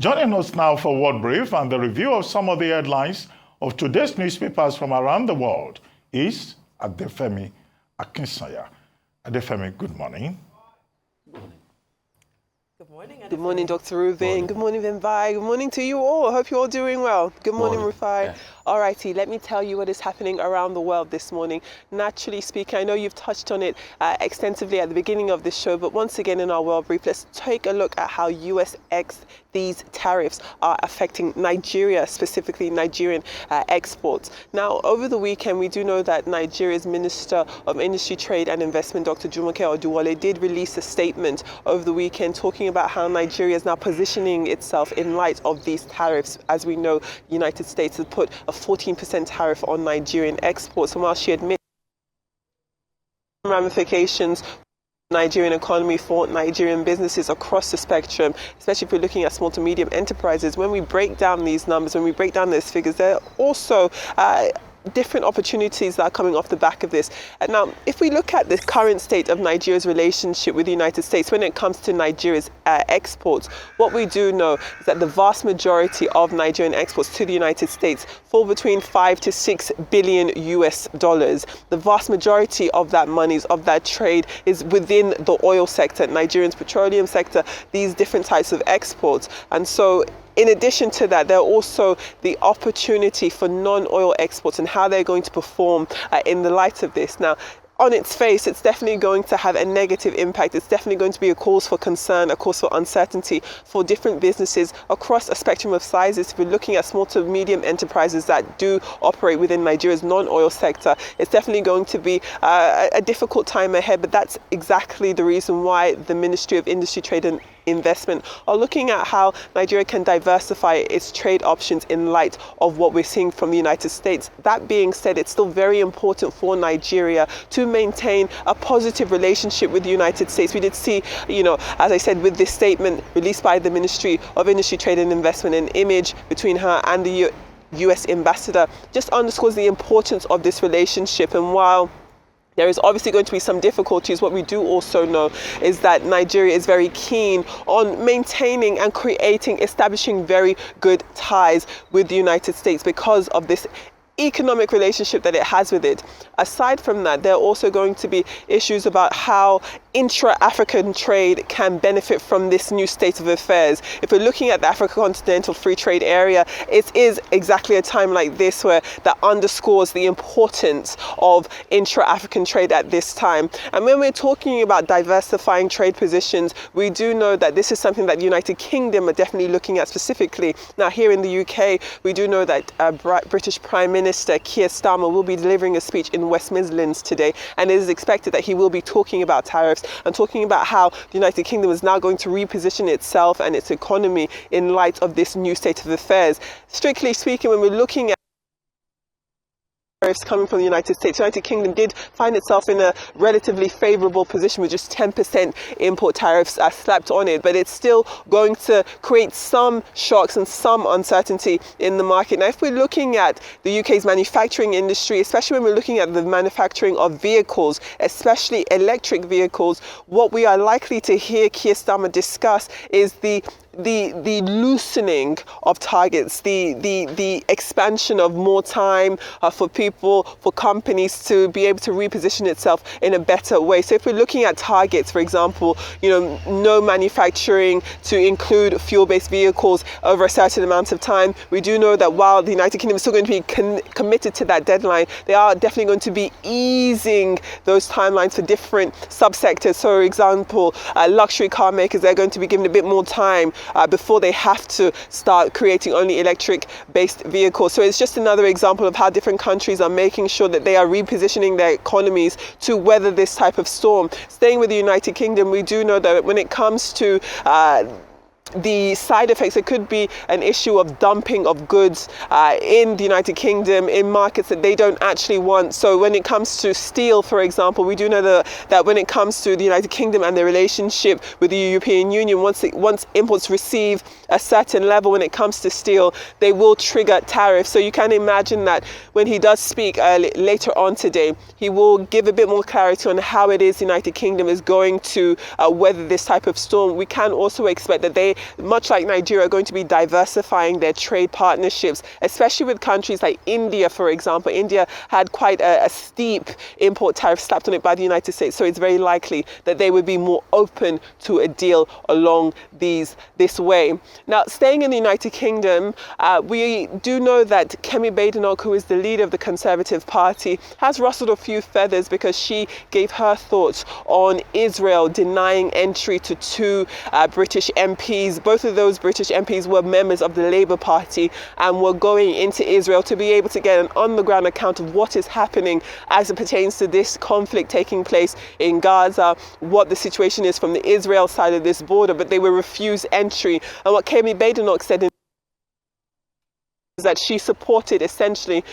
Joining us now for World Brief and the review of some of the headlines of today's newspapers from around the world is Adefemi Akinsanya. Adefemi, good morning. Good morning. Good morning, Dr. Reuben. Good morning, Vinvai. Good morning to you all. I hope you're all doing well. Good morning, Rufai. Yeah. Alrighty, let me tell you what is happening around the world this morning. Naturally speaking, I know you've touched on it extensively at the beginning of this show, but once again in our World Brief, let's take a look at how these tariffs are affecting Nigeria, specifically Nigerian exports. Now, over the weekend, we do know that Nigeria's Minister of Industry, Trade and Investment, Dr. Jumoke Oduwole, did release a statement over the weekend talking about how Nigeria is now positioning itself in light of these tariffs. As we know, the United States has put a 14% tariff on Nigerian exports, and while she admits ramifications Nigerian economy for Nigerian businesses across the spectrum, especially if we're looking at small to medium enterprises, when we break down these numbers, when we break down these figures, there are also different opportunities that are coming off the back of this. And now, if we look at the current state of Nigeria's relationship with the United States when it comes to Nigeria's exports, what we do know is that the vast majority of Nigerian exports to the United States fall between 5 to 6 billion US dollars. The vast majority of that monies, of that trade, is within the oil sector, Nigerian's petroleum sector, these different types of exports. And so in addition to that, there are also the opportunity for non-oil exports and how they're going to perform in the light of this. Now, on its face, it's definitely going to have a negative impact. It's definitely going to be a cause for concern, a cause for uncertainty for different businesses across a spectrum of sizes. If we're looking at small to medium enterprises that do operate within Nigeria's non-oil sector, it's definitely going to be a difficult time ahead. But that's exactly the reason why the Ministry of Industry, Trade and Investment are looking at how Nigeria can diversify its trade options in light of what we're seeing from the United States. That being said, it's still very important for Nigeria to maintain a positive relationship with the United States. We did see, as I said, with this statement released by the Ministry of Industry, Trade and Investment, an image between her and the US ambassador just underscores the importance of this relationship. And while there is obviously going to be some difficulties, what we do also know is that Nigeria is very keen on maintaining and establishing very good ties with the United States because of this economic relationship that it has with it. Aside from that, there are also going to be issues about how intra-African trade can benefit from this new state of affairs. If we're looking at the Africa Continental Free Trade Area, it is exactly a time like this where that underscores the importance of intra-African trade at this time. And when we're talking about diversifying trade positions, we do know that this is something that the United Kingdom are definitely looking at specifically. Now, here in the UK, we do know that British Prime Minister Keir Starmer will be delivering a speech in West Midlands today, and it is expected that he will be talking about tariffs and talking about how the United Kingdom is now going to reposition itself and its economy in light of this new state of affairs. Strictly speaking, when we're looking at tariffs coming from the United States, the United Kingdom did find itself in a relatively favorable position with just 10% import tariffs slapped on it, but it's still going to create some shocks and some uncertainty in the market. Now, if we're looking at the UK's manufacturing industry, especially when we're looking at the manufacturing of vehicles, especially electric vehicles, what we are likely to hear Keir Starmer discuss is the loosening of targets, the expansion of more time for people, for companies to be able to reposition itself in a better way. So if we're looking at targets, for example, no manufacturing to include fuel-based vehicles over a certain amount of time, we do know that while the United Kingdom is still going to be committed to that deadline, they are definitely going to be easing those timelines for different subsectors. So, for example, luxury car makers, they're going to be given a bit more time before they have to start creating only electric-based vehicles. So it's just another example of how different countries are making sure that they are repositioning their economies to weather this type of storm. Staying with the United Kingdom, we do know that when it comes to the side effects, it could be an issue of dumping of goods in the United Kingdom in markets that they don't actually want. So when it comes to steel, for example, we do know that when it comes to the United Kingdom and their relationship with the European Union, once imports receive a certain level when it comes to steel, they will trigger tariffs. So you can imagine that when he does speak later on today, he will give a bit more clarity on how it is the United Kingdom is going to weather this type of storm. We can also expect that they much like Nigeria, are going to be diversifying their trade partnerships, especially with countries like India, for example. India had quite a steep import tariff slapped on it by the United States, so it's very likely that they would be more open to a deal along this way. Now, staying in the United Kingdom, we do know that Kemi Badenoch, who is the leader of the Conservative Party, has rustled a few feathers because she gave her thoughts on Israel denying entry to two British MPs. Both of those British MPs were members of the Labour Party and were going into Israel to be able to get an on-the-ground account of what is happening as it pertains to this conflict taking place in Gaza, what the situation is from the Israel side of this border, but they were refused entry. And what Kemi Badenoch said is that she supported essentially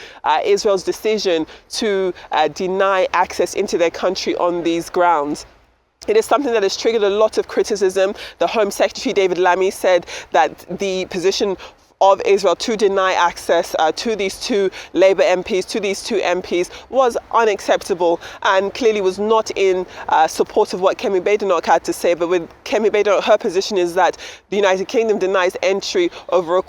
Israel's decision to deny access into their country on these grounds. It is something that has triggered a lot of criticism. The Home Secretary, David Lammy, said that the position of Israel to deny access to these two Labour MPs, to these two MPs, was unacceptable and clearly was not in support of what Kemi Badenoch had to say. But with Kemi Badenoch, her position is that the United Kingdom denies entry over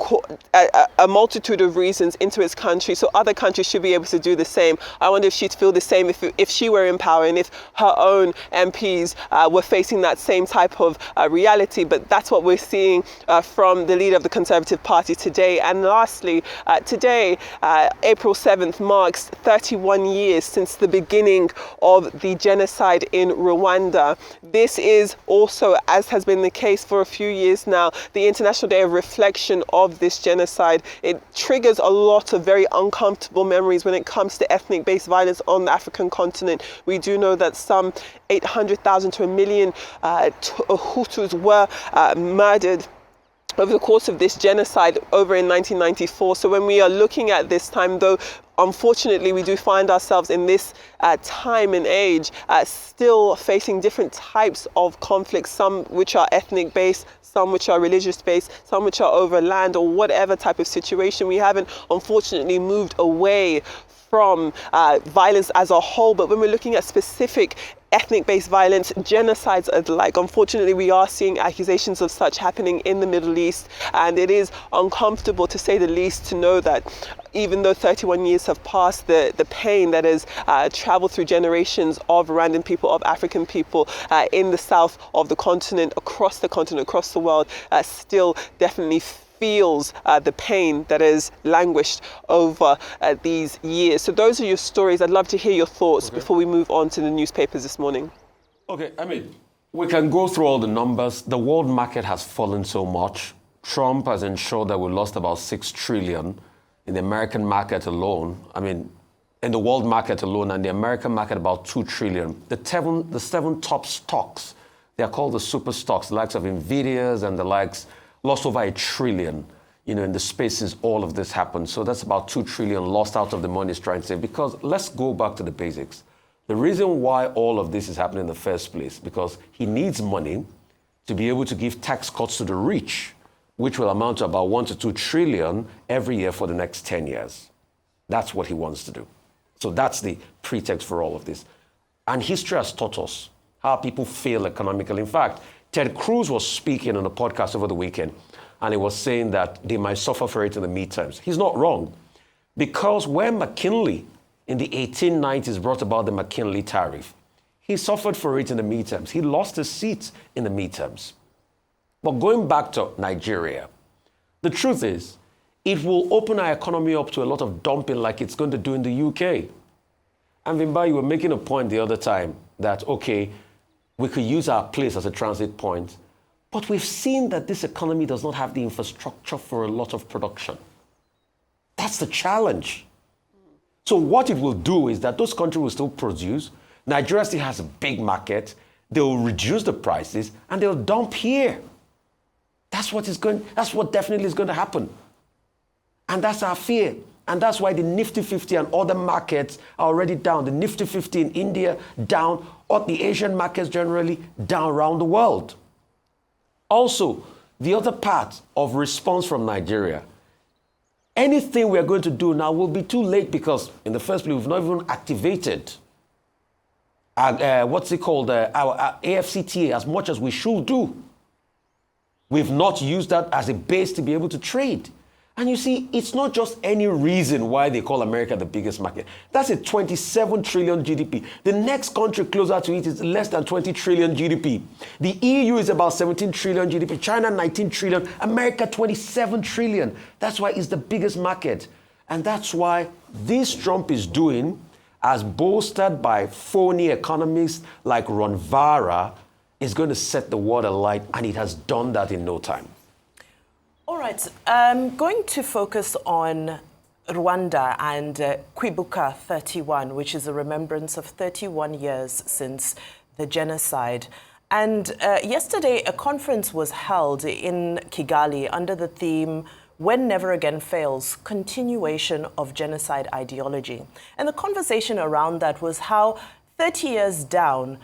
a multitude of reasons into its country, so other countries should be able to do the same. I wonder if she'd feel the same if she were in power and if her own MPs were facing that same type of reality. But that's what we're seeing from the leader of the Conservative Party today. And lastly, today, April 7th, marks 31 years since the beginning of the genocide in Rwanda. This is also, as has been the case for a few years now, the International Day of Reflection of this genocide. It triggers a lot of very uncomfortable memories when it comes to ethnic-based violence on the African continent. We do know that some 800,000 to 1 million Hutus were murdered over the course of this genocide over in 1994. So when we are looking at this time, though, unfortunately, we do find ourselves in this time and age still facing different types of conflicts, some which are ethnic based, some which are religious based, some which are over land or whatever type of situation. We haven't, unfortunately, moved away from violence as a whole. But when we're looking at specific ethnic-based violence, genocides alike, unfortunately, we are seeing accusations of such happening in the Middle East. And it is uncomfortable, to say the least, to know that even though 31 years have passed, the pain that has traveled through generations of Rwandan people, of African people in the south of the continent, across the world, still definitely feels the pain that has languished over these years. So those are your stories. I'd love to hear your thoughts before we move on to the newspapers this morning. Okay, I mean, we can go through all the numbers. The world market has fallen so much. Trump has ensured that we lost about 6 trillion in the American market alone. I mean, in the world market alone, and the American market about 2 trillion. The seven top stocks, they are called the super stocks, the likes of Nvidia's and the likes, lost over 1 trillion, in the space since all of this happened. So that's about 2 trillion lost out of the money he's trying to save. Because let's go back to the basics. The reason why all of this is happening in the first place, because he needs money to be able to give tax cuts to the rich, which will amount to about 1 to 2 trillion every year for the next 10 years. That's what he wants to do. So that's the pretext for all of this. And history has taught us how people fail economically. In fact, Ted Cruz was speaking on a podcast over the weekend, and he was saying that they might suffer for it in the midterms. He's not wrong, because when McKinley in the 1890s brought about the McKinley tariff, he suffered for it in the midterms. He lost his seat in the midterms. But going back to Nigeria, the truth is, it will open our economy up to a lot of dumping like it's going to do in the UK. And Vimba, you were making a point the other time that, okay, we could use our place as a transit point, but we've seen that this economy does not have the infrastructure for a lot of production. That's the challenge. So what it will do is that those countries will still produce. Nigeria still has a big market. They will reduce the prices and they'll dump here. That's what definitely is going to happen. And that's our fear. And that's why the Nifty 50 and other markets are already down. The Nifty 50 in India, down. Or the Asian markets generally, down around the world. Also, the other part of response from Nigeria, anything we're going to do now will be too late, because in the first place, we've not even activated our AFCTA as much as we should do. We've not used that as a base to be able to trade. And you see, it's not just any reason why they call America the biggest market. That's a 27 trillion GDP. The next country closer to it is less than 20 trillion GDP. The EU is about 17 trillion GDP. China, 19 trillion. America, 27 trillion. That's why it's the biggest market. And that's why this Trump is doing, as bolstered by phony economists like Ron, is going to set the world alight, and it has done that in no time. All right, I'm going to focus on Rwanda and Kwibuka 31, which is a remembrance of 31 years since the genocide. And yesterday, a conference was held in Kigali under the theme, When Never Again Fails, Continuation of Genocide Ideology. And the conversation around that was how 30 years down,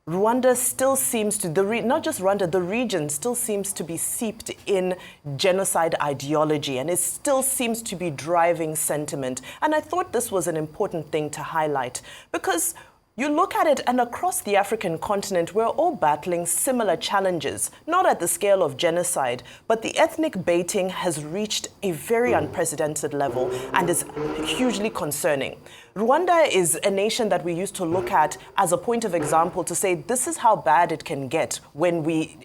Rwanda still seems to, not just Rwanda, the region still seems to be seeped in genocide ideology, and it still seems to be driving sentiment. And I thought this was an important thing to highlight, because you look at it, and across the African continent, we're all battling similar challenges, not at the scale of genocide, but the ethnic baiting has reached a very unprecedented level and is hugely concerning. Rwanda is a nation that we used to look at as a point of example to say this is how bad it can get when we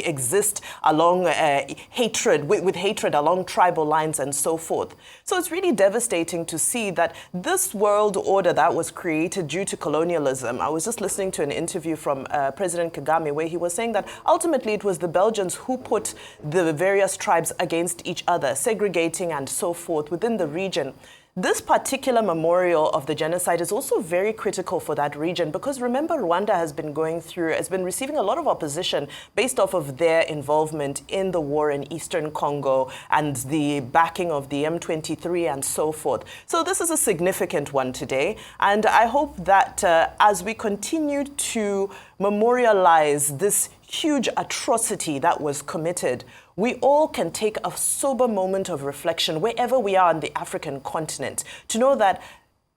exist along hatred, with hatred along tribal lines and so forth. So it's really devastating to see that this world order that was created due to colonialism. I was just listening to an interview from President Kagame where he was saying that ultimately it was the Belgians who put the various tribes against each other, segregating and so forth within the region. This particular memorial of the genocide is also very critical for that region, because remember, Rwanda has been receiving a lot of opposition based off of their involvement in the war in Eastern Congo and the backing of the M23 and so forth. So this is a significant one today. And I hope that as we continue to memorialize this huge atrocity that was committed, we all can take a sober moment of reflection wherever we are on the African continent to know that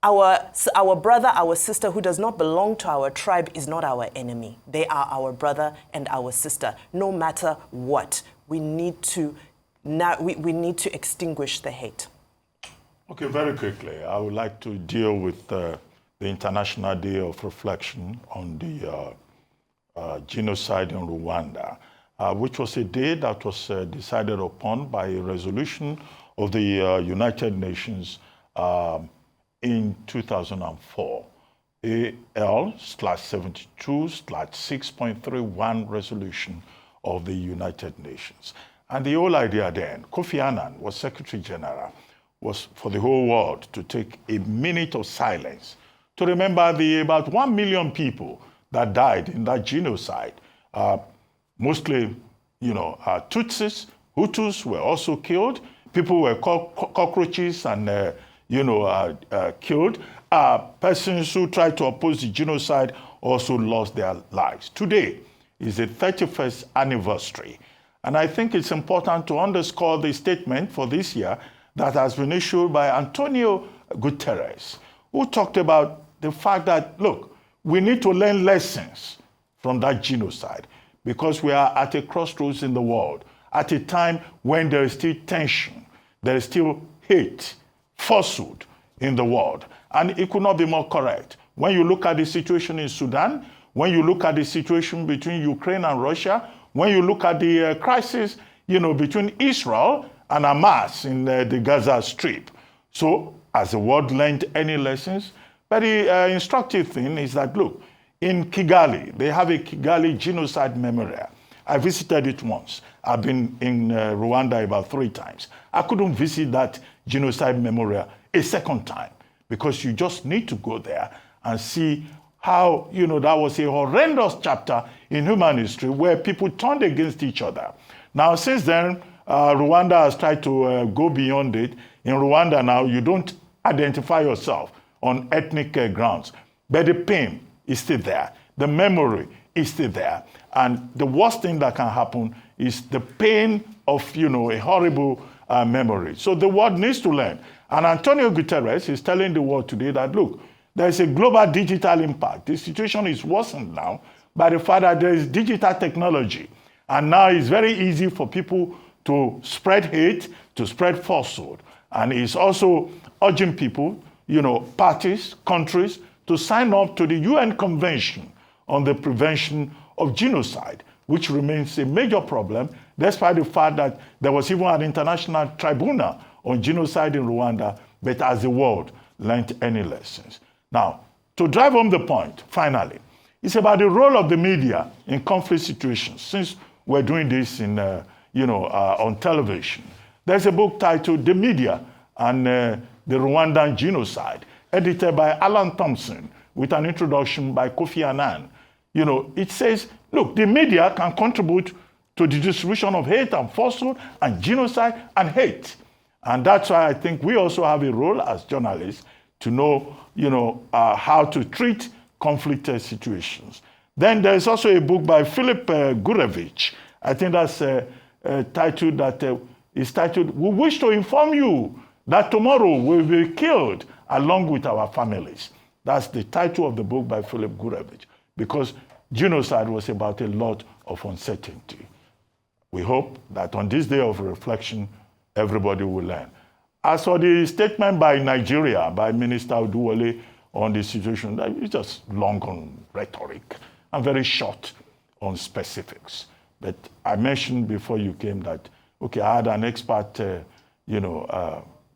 our brother, our sister who does not belong to our tribe is not our enemy. They are our brother and our sister, no matter what. We need to extinguish the hate. Okay, very quickly, I would like to deal with the International Day of Reflection on the genocide in Rwanda, which was a day that was decided upon by a resolution of the United Nations in 2004, AL/72/6.31 resolution of the United Nations. And the whole idea then, Kofi Annan was Secretary General, was for the whole world to take a minute of silence to remember the about 1 million people that died in that genocide. Mostly, Tutsis, Hutus were also killed. People were cockroaches and, killed. Persons who tried to oppose the genocide also lost their lives. Today is the 31st anniversary. And I think it's important to underscore the statement for this year that has been issued by Antonio Guterres, who talked about the fact that, look, we need to learn lessons from that genocide, because we are at a crossroads in the world, at a time when there is still tension, there is still hate, falsehood in the world. And it could not be more correct. When you look at the situation in Sudan, when you look at the situation between Ukraine and Russia, when you look at the crisis, between Israel and Hamas in the Gaza Strip. So, has the world learned any lessons? But the instructive thing is that, look, in Kigali, they have a Kigali Genocide Memorial. I visited it once. I've been in Rwanda about 3 times. I couldn't visit that Genocide Memorial a second time, because you just need to go there and see how, that was a horrendous chapter in human history where people turned against each other. Now, since then, Rwanda has tried to go beyond it. In Rwanda now, you don't identify yourself on ethnic grounds, but the pain is still there. The memory is still there. And the worst thing that can happen is the pain of, a horrible memory. So the world needs to learn. And Antonio Guterres is telling the world today that, look, there is a global digital impact. The situation is worsened now by the fact that there is digital technology. And now it's very easy for people to spread hate, to spread falsehood. And he's also urging people, parties, countries, to sign up to the UN Convention on the Prevention of Genocide, which remains a major problem, despite the fact that there was even an international tribunal on genocide in Rwanda, but has the world learned any lessons? Now, to drive home the point, finally, it's about the role of the media in conflict situations. Since we're doing this on television, there's a book titled The Media and the Rwandan Genocide, edited by Alan Thompson, with an introduction by Kofi Annan. It says, look, the media can contribute to the distribution of hate and falsehood and genocide and hate. And that's why I think we also have a role as journalists to know, how to treat conflict situations. Then there's also a book by Philip Gurevich. I think that's titled, We Wish to Inform You That Tomorrow We'll Be Killed Along with Our Families. That's the title of the book by Philip Gurevich, because genocide was about a lot of uncertainty. We hope that on this day of reflection, everybody will learn. As for the statement by Nigeria, by Minister Oduwole on the situation, it's just long on rhetoric and very short on specifics. But I mentioned before you came that, okay, I had an expert,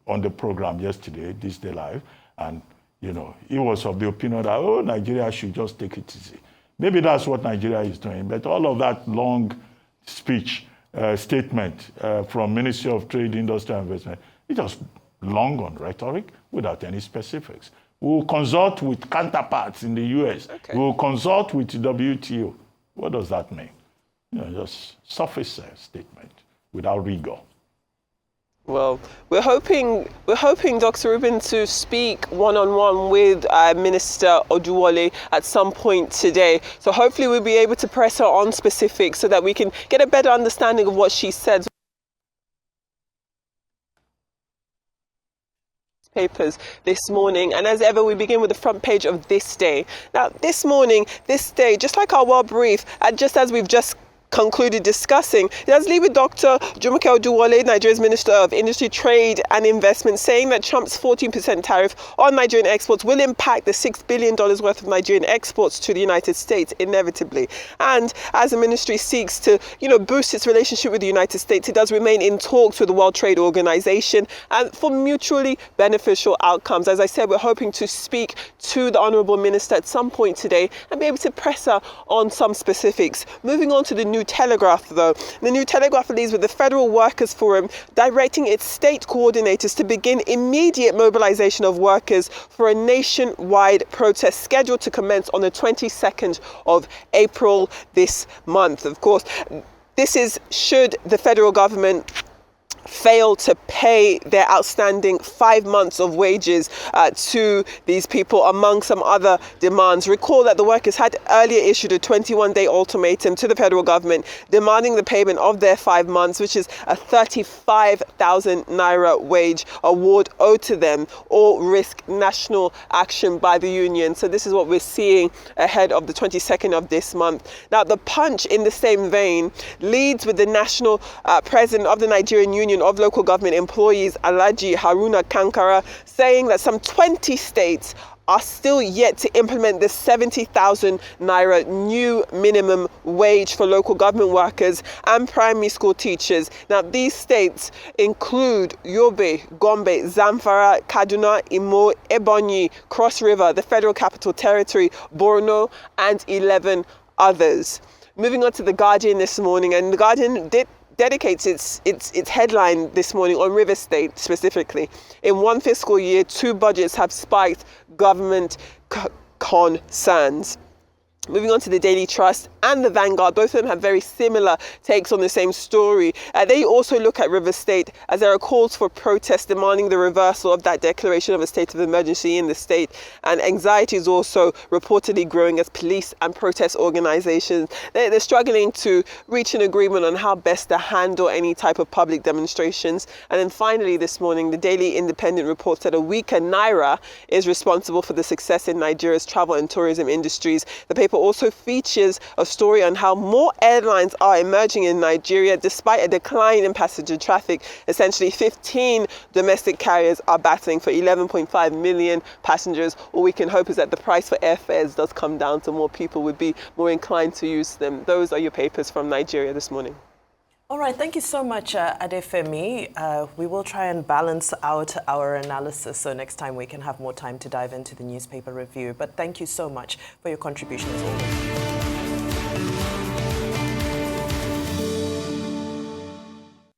on the program yesterday, This Day Live, and, he was of the opinion that, Nigeria should just take it easy. Maybe that's what Nigeria is doing, but all of that long speech, statement from Ministry of Trade, Industry and Investment, it's just long on rhetoric without any specifics. We will consult with counterparts in the US. Okay. We will consult with the WTO. What does that mean? Just surface statement without rigor. Well, we're hoping Dr. Reuben to speak one-on-one with Minister Oduwole at some point today. So hopefully we'll be able to press her on specifics so that we can get a better understanding of what she said. Papers this morning, and as ever we begin with the front page of This Day. Now this morning, This Day, just like our world brief, just as we've just concluded discussing, it has lead with Dr. Jumoke Oduwole, Nigeria's Minister of Industry, Trade and Investment, saying that Trump's 14% tariff on Nigerian exports will impact the $6 billion worth of Nigerian exports to the United States inevitably. And as the ministry seeks to, boost its relationship with the United States, it does remain in talks with the World Trade Organization and for mutually beneficial outcomes. As I said, we're hoping to speak to the Honourable Minister at some point today and be able to press her on some specifics. Moving on to the New Telegraph, though. The New Telegraph leads with the Federal Workers Forum directing its state coordinators to begin immediate mobilization of workers for a nationwide protest scheduled to commence on the 22nd of April this month. Of course, this is should the federal government fail to pay their outstanding 5 months of wages to these people, among some other demands. Recall that the workers had earlier issued a 21-day ultimatum to the federal government demanding the payment of their 5 months, which is a 35,000 naira wage award owed to them, or risk national action by the union. So this is what we're seeing ahead of the 22nd of this month. Now, the Punch, in the same vein, leads with the national president of the Nigerian Union of Local Government Employees, Alhaji Haruna Kankara, saying that some 20 states are still yet to implement the 70,000 naira new minimum wage for local government workers and primary school teachers. Now, these states include Yobe, Gombe, Zamfara, Kaduna, Imo, Ebonyi, Cross River, the Federal Capital Territory, Borno, and 11 others. Moving on to The Guardian this morning, and The Guardian dedicates its headline this morning on River State specifically. In one fiscal year, 2 budgets have spiked government concerns. Moving on to the Daily Trust and the Vanguard, both of them have very similar takes on the same story. They also look at River State as there are calls for protests demanding the reversal of that declaration of a state of emergency in the state. And anxiety is also reportedly growing as police and protest organizations, they're struggling to reach an agreement on how best to handle any type of public demonstrations. And then finally this morning, the Daily Independent reports that a weaker naira is responsible for the success in Nigeria's travel and tourism industries. The paper paper also features a story on how more airlines are emerging in Nigeria despite a decline in passenger traffic. Essentially, 15 domestic carriers are battling for 11.5 million passengers. All we can hope is that the price for airfares does come down so more people would be more inclined to use them. Those are your papers from Nigeria this morning. All right, thank you so much, Adefemi. We will try and balance out our analysis so next time we can have more time to dive into the newspaper review. But thank you so much for your contribution as always.